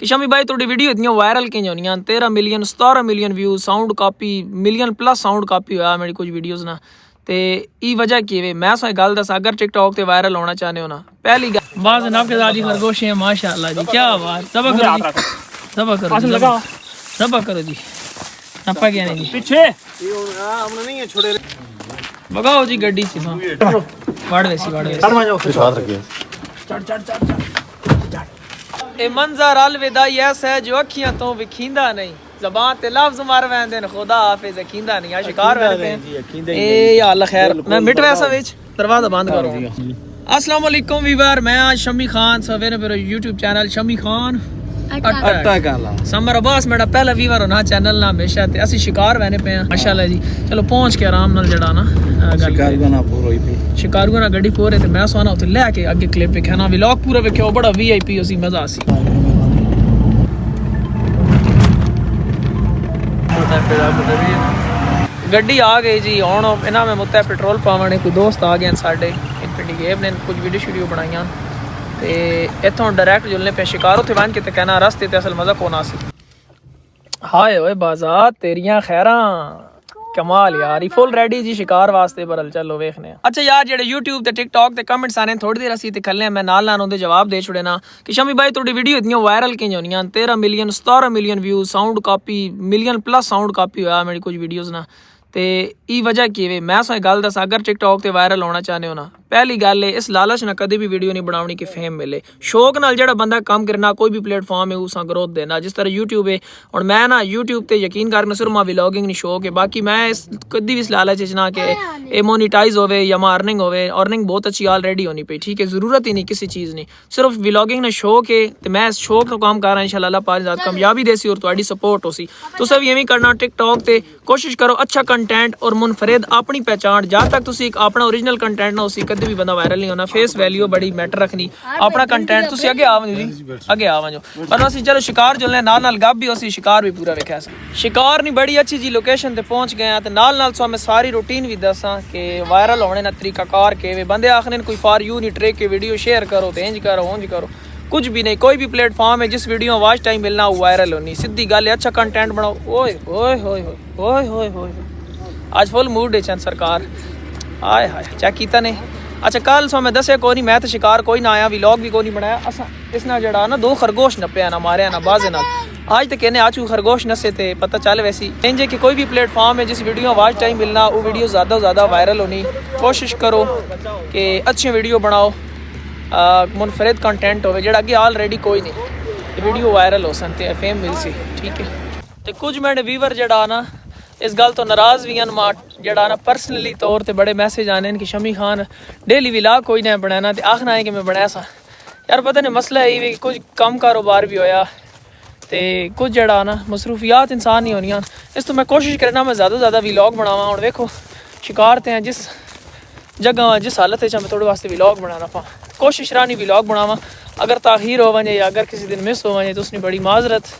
कि शमी भाई थोड़ी वीडियो इतनी वायरल की होनी 13 million 17 million view sound copy million plus sound copy होया मेरी कुछ वीडियोज़ ना ते ई वजह की वे मैं सो गल दस अगर टिकटॉक ते वायरल होना चाहते हो ना पहली गल बाज जनाब के साथ जी खरगोश है माशाल्लाह जी क्या बात सबा करो जी सबा करो सबा करो जी नपा गया नहीं जी पीछे हमने नहीं है छोड़े भगाओ जी गड्डी से वाड़ वैसी साथ रखिए चढ़ चढ़ चढ़ चढ़ ए मंजर अलविदाई ऐसा है जो अखियां तो विखींदा नहीं ज़बान ते लफ्ज़ मार वैंदे न खुदा हाफिज़ यकींदा नहीं आ शिकार वैंदे ए या अल्लाह खैर मैं मिट वैसा विच दरवाजा बंद करो अस्सलाम वालेकुम वीवर मैं आज शमी खान सवेरे मेरा यूट्यूब चैनल शमी खान अट्टा काला समर अब्बास मेरा पहला वीवर होना चैनल ना हमेशा ते असि शिकार वैने पे हैं माशाल्लाह जी चलो पहुंच के आराम नाल जड़ा ना शिकारू ना गड्डी पूरे ते मैं सोना उते लेके आगे क्लिप विखाना व्लॉग पूरा विख्यो बड़ा वीआईपी उसी मजा आसी गड्डी आ गई जी हुण इन्हां में मुत्ते पेट्रोल पावणे कोई दोस्त आ गए साडे एक पिंडी गेब ने कुछ वीडियो बनाइयां ते इत्थों डायरेक्ट जुलने पे शिकार उत्थे वन के ते कहना रास्ते ते असल मजा कोना सी हाय ओए बाजार तेरियां खैरां कमाल यार फुल रेडी जी शिकार वास्ते बरल चलो वेखने अच्छा यार जेडे यूट्यूब ते टिकटॉक ते कमेंट्स आने थोड़ी देर असी ते खल्ले मैं नाल नाल उनदे जवाब दे छुड़े ना कि शमी भाई थोड़ी वीडियो इतनी वायरल की होनी 13 million 17 million view sound copy million plus sound copy होया मेरी कुछ वीडियोज़ ना ते ई वजह की वे मैं सो गल दस अगर टिकटॉक ते वायरल होना चाहते हो ना पहली गल है इस लालच ना कभी भी वीडियो नहीं बनानी कि फेम मिले शौक नाल जेड़ा बंदा काम करना कोई भी प्लेटफॉर्म है उसा ग्रोथ देना जिस तरह यूट्यूब है और मैं ना यूट्यूब ते यकीन करना सिर्फ मां व्लॉगिंग नहीं शौक है बाकी मैं इस कभी भी इस लालच ना कि ए मोनीटाइज होवे या मां अर्निंग होवे अर्निंग बहुत अच्छी ऑलरेडी होनी पई ठीक है जरूरत ही नहीं किसी चीज़ नहीं सिर्फ व्लॉगिंग ना शौक है तो मैं इस शौक तो काम कर रहा इंशाल्लाह अल्लाह पाक ज़ात कामयाबी देसी और तुम्हारी सपोर्ट होसी तो सब ये करना टिकटॉक ते कोशिश करो अच्छा कंटेंट और मुनफरिद अपनी पहचान जहाँ तक तुसी एक अपना ओरिजिनल कंटेंट ना उसी कभी भी बंदा वायरल नहीं होना फेस वैल्यू बड़ी मैटर रखनी अपना कंटेंट तुसी आगे आ वजो जी आगे आ वजो पर असी चलो शिकार जुलने नाल नाल गप भी उसी शिकार भी पूरा वेख्या शिकार नहीं बड़ी अच्छी जी लोकेशन ते पहुंच गए ते नाल नाल सो मैं सारी रूटीन भी दसा कि वायरल होने ना तरीकाकार के वे बंदे आखने कोई फॉर यू नहीं ट्रेक के वीडियो शेयर करो तो इंज करो कुछ भी नहीं कोई भी प्लेटफॉर्म है जिस वीडियो वॉच टाइम मिलना वो वायरल होनी सीधी गल है अच्छा कंटेंट बनाओ ओए ओए होए होए होए होए आज फुल मूड है सरकार आए हाय चेक कीता ने अच्छा कल सो मैं दसे कोई नहीं मैं तो शिकार कोई ना आया व्लॉग भी कोई नहीं बनाया असा इस ना जड़ा ना 2 खरगोश नपे ना मारे ना बाजे नाल आज तक कहने आचू खरगोश नसे थे पता चल वैसी इंजे कि कोई भी प्लेटफॉर्म है जिस वीडियो वॉच टाइम मिलना वो वीडियो ज़्यादा वायरल होनी कोशिश करो कि अच्छी वीडियो बनाओ मुनफरिद कंटेंट हो जेड़ा अगे ऑलरेडी कोई नहीं वीडियो वायरल हो सकते फेम मिल सी ठीक है तो कुछ मैंने व्यूवर जड़ा ना इस गल तो नाराज़ भी हैं जड़ा ना पर्सनली तौर पर बड़े मैसेज आने कि शमी खान डेली व्लॉग कोई ना बनाना तो आखना है कि मैं बनाया सा यार पता नहीं मसला है कि कुछ कम कारोबार भी होया तो कुछ जड़ा ना मसरूफियात इंसान नहीं होनियां इस तो मैं कोशिश करना मैं ज़्यादा व्लॉग बनावा और देखो शिकार ते हैं जिस जगह जिस हालत मैं थोड़े वास्ते व्लॉग बनाना पा कोशिश रानी व्लॉग बनावा अगर ताखीर हो वजे या अगर किसी दिन मिस हो वजे तो उसने बड़ी माजरत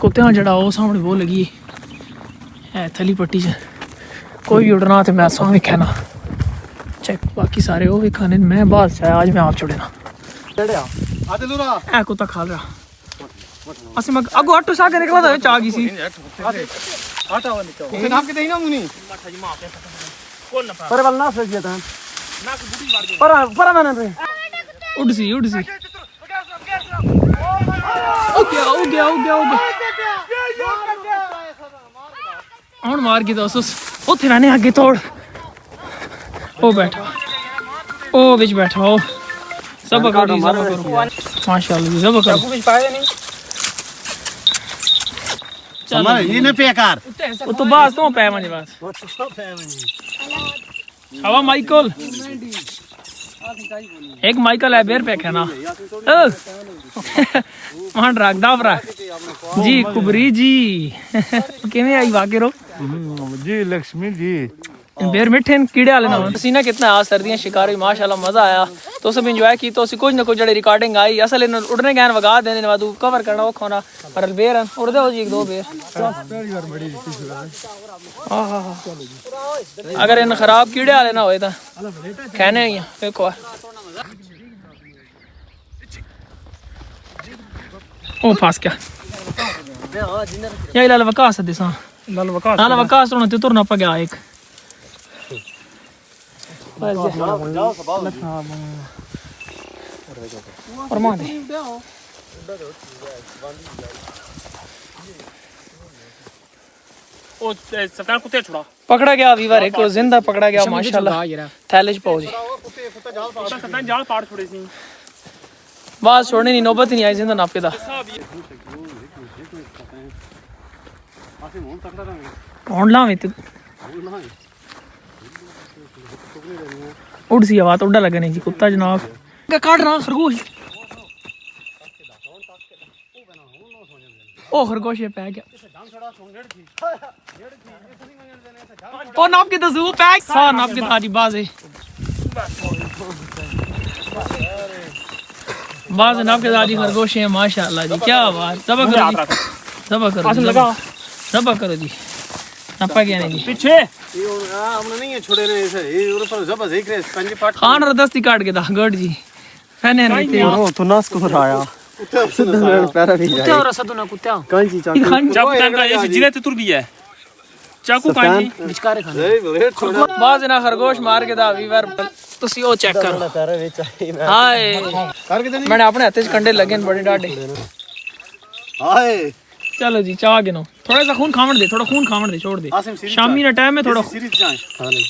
कुत्ते जड़ा वो सामने वो लगी है थली पट्टी च कोई भी उड़ना तो मैं सौ वेख्या ना चेक बाकी सारे वो खाने मैं बाहर से आज मैं आप छुड़े ना कुत्ता खा रहा असि मैं अगो आटो सा के निकला था चा गई सी नाम के देई ना मुनी कौन ना पर वलना से गया था ना बुढ़ी मार गई पर मैंने उड़ सी ओ गया ਹੁਣ ਮਾਰ ਕੇ ਦੱਸ ਉੱਥੇ ਰਹਿਣੇ ਅੱਗੇ ਤੋੜ ਉਹ ਬੈਠਾ ਉਹ ਵਿੱਚ ਬੈਠਾ ਉਹ ਸਭ ਕਰੋ ਮਾਸ਼ਾਅੱਲਾ ਜੀ ਸਭ ਕਰੋ ਵਿੱਚ ਪਾਇਆ ਨਹੀਂ ਚਲ ਇਹ ਨੇ ਪੇਕਾਰ ਉਹ ਤੋਂ ਬਾਅਦ ਤੋਂ ਪੈ ਮੰਜ ਬਸ हवा माइकल एक माइकल है बेर पे कहना वहाँ रखदा भरा जी कुबरी जी किवें आई वाके रो जी लक्ष्मी जी बेर मिठे कीड़े वाले ना पसीना कितना आया सर्दियां शिकार हुई माशाल्लाह मजा आया तो सब एंजॉय की तो कुछ ना कुछ जड़ी रिकॉर्डिंग आई असल इन उड़ने गैन वगा देने ने बाद कवर करना वो खाना पर बेर उड़दे हो जी एक दो बेर अगर इन खराब कीड़े वाले ना होए ता कहने ही देखो ओ फंस गया या लाल वकास दिसा लाल वकास होना ते तुरना पा गया एक और मां दे ओ सरकार कुत्ते छुड़ा पकड़ा गया वीवर एक जिंदा पकड़ा गया माशाल्लाह थैले च पाओ जी सरकार जाल पाड़ छोड़े सी बस छोड़ने नहीं नौबत ही नहीं आई जिंदा नापे दा हुन लावे ते उड़ सी आवाज उड़ा लगने जी कुत्ता जनाब काट रहा खरगोश ओ खरगोश पे गया ओ नाप के दसू पैक सा नाप के ताजी बाजे बाज नाप के ताजी खरगोश है माशाल्लाह जी क्या बात जबा करो जी जबा करो लगा जबा करो जी नापा गया नहीं जी पीछे ये हमने नहीं छोड़े ने ऐसे ये और पर जब देख रहे पंजे पाट खान रदस्ती काट के दा गड जी फने नहीं थे ओ तो नास को आया सिद्ध मेरे पैर भी कुत्ते और सदुना कुत्ते कांची चाकू चाकू तंका ये जिने ते तुर भी है चाकू कांजी विचकारे खाने सही बोले छोड़ा बाज ना खरगोश मार के दा वीवर तुसी ओ चेक करो पैर ਵਿੱਚ ਆਈ ਮੈਂ हाय ਕਰ ਕੇ ਦੇਣੀ मैंने अपने हाथ च कंडे लगे बड़े डाडे ਹਾਏ चलो जी चाह गिनो थोड़ा सा खून खावण दे थोड़ा खून खावण दे छोड़ दे आसिम सीरीज शामी ना टाइम है थोड़ा सीरीज जाए हां नहीं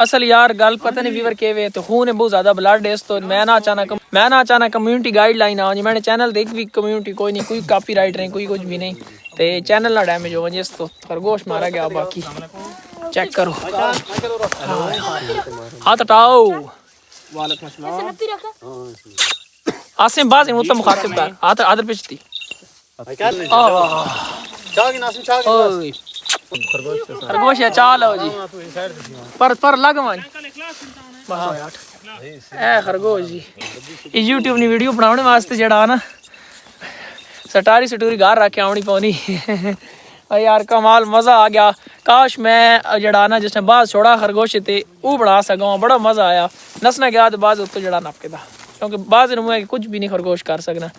असल यार गल पता नहीं वीवर के वे तो खून है बहुत ज्यादा ब्लड है तो मैं ना अचानक कम्युनिटी गाइडलाइन आ जी मैंने चैनल देख भी कम्युनिटी कोई नहीं कोई कॉपीराइट नहीं कोई कुछ भी नहीं ते चैनल ना डैमेज हो वजह तो खरगोश मारा गया बाकी चेक करो हाथ हटाओ वालेकुम अस्सलाम आसिम बाज मुतम मुखातिब कर हाथ आदर पिछती चागी नासिम चागी ओए खरगोश है चाल हो जी पर लग मान ए खरगोश जी ये YouTube नी वीडियो बनाने वास्ते जड़ा ना सटारी घर रख के आवनी पौनी यार कमाल मजा आ गया काश मैं जड़ा ना जिसने बाज छोड़ा खरगोश ते वो बना सका बड़ा मजा आया नसना गया तो बाज उत्तो जड़ा नपके दा क्योंकि बाज ने कुछ भी नहीं खरगोश कर सकना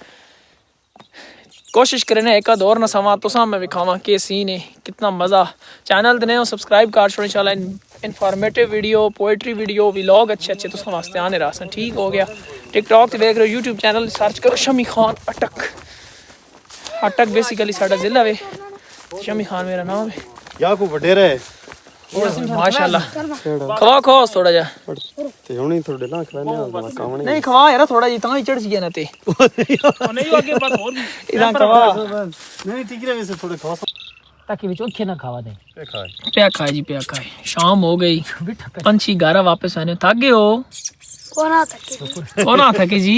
कोशिश करें एक और ना समा तो मैं विखावा के सीन है कितना मज़ा चैनल दे हो सब्सक्राइब कर छोड़ो इंशाल्लाह informative video poetry video vlog अच्छे तो वास्ते आने रहा ठीक हो गया टिकटॉक से देख रहे हो यूट्यूब चैनल सर्च करो शमी खान अटक बेसिकली साडा जिला वे शमी खान मेरा नाम है या को वडेरे माशाल्लाह खवा थोड़ा जा ते हुणी थोड़े ना खवाने आ काम नहीं खवा यार थोड़ा जी ता ही चढ़ गया ना ते नहीं आगे बात और भी इधर खवा नहीं ठीक रे वैसे थोड़े खवा ताकि विच ओखे ना खावा दे प्या खाए जी प्या खाए शाम हो गई पंछी घर वापस आने थक गए हो कोना थके जी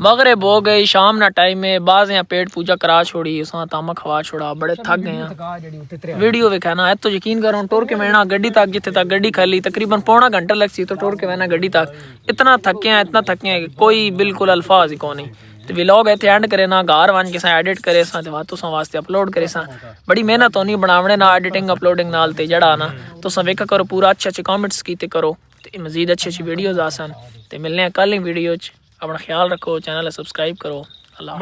मगरिब हो गई शाम ना टाइम में बाज यहाँ पेट पूजा करा छोड़ी उसा तामा खवा छोड़ा बड़े थक गए हैं वीडियो विखाना है तो यकीन करो टोर के मैना गड्डी तक जिथे तक गड्डी खाली तकरीबन पौना घंटा लगती तो टोर के मैना गड्डी तक इतना थके हैं कोई बिल्कुल अल्फाज ही को नहीं तो व्लॉग इतने एंड करे ना घर वन के एडिट करे तो वास्ते अपलोड करे बड़ी मेहनत होनी बनावने ना एडिटिंग अपलोडिंग नाल ते जड़ा ना तो वेखा करो पूरा अच्छे कॉमेंट्स कीते करो तो मजीद अच्छी वीडियोज आसन तो मिलने कल ही वीडियो अपना ख्याल रखो चैनल सब्सक्राइब करो अल्लाह।